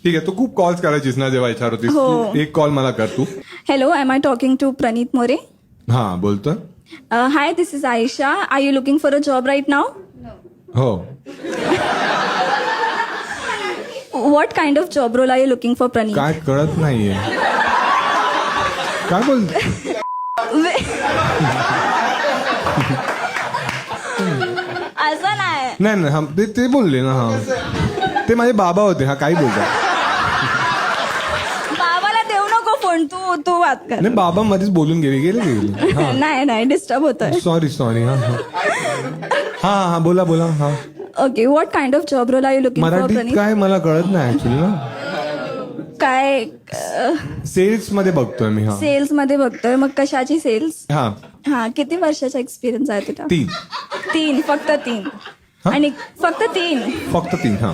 ठीक आहे, तू खूप कॉल्स करायचीस ना जेव्हा विचार होतीस. हो. तू एक कॉल मला कर तू. Hello, am I talking to Pranit More? हा बोलतोय. Hi, this is Aisha. Are you looking for a job right now? हो. What kind of job role are you looking for, Pranit? काय कळत नाहीये. काय बोल. असं नाही. नाही नाही हा ते बोलले ना. हा ते माझे बाबा होते. हा काही बोलतात. बाबाला देऊ नको फोन, तू बात कर. नाही बाबा मध्येच बोलून गेले. हा नाही डिस्टर्ब होतोय. सॉरी. हा हा हा बोला हा. Okay, what kind of job role are you looking for, मराठीत प्रणीत? काय मला कळत नाही ऍक्च्युली ना. काय सेल्स मध्ये बघतोय मी. हा सेल्स मध्ये बघतोय. मग कशाची सेल्स? हा किती वर्षाचा एक्सपिरियन्स आहे तुझा? 3. फक्त 3. हा? आणि फक्त 3. फक्त 3. हा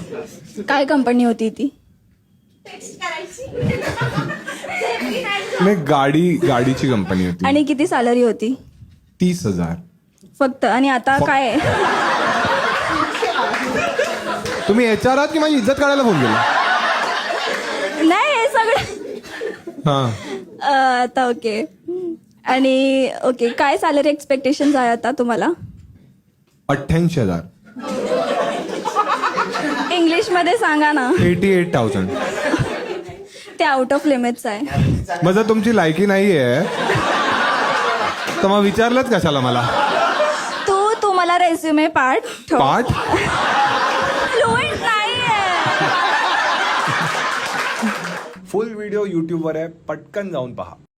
काय कंपनी होती ती? नाही गाडीची कंपनी होती. आणि किती सॅलरी होती? 30,000. फक्त. आणि आता काय आहे? तुम्ही HR आहात की माझी इज्जत काढायला फोन केला? नाही हे सगळं हा आता ओके. आणि ओके, काय सॅलरी एक्सपेक्टेशन आहे आता तुम्हाला? 88,000. इंग्लिश मध्ये सांगा ना. 88,000. ते आउट ऑफ लिमिट्स आहे. मग जर तुमची लायकी नाहीये तर मग विचारलंच कशाला मला? तू मला रेझ्युमे पाठ पाठ. फ्लुएंट नाहीये. फुल व्हिडिओ YouTube वर आहे, पटकन जाऊन पहा.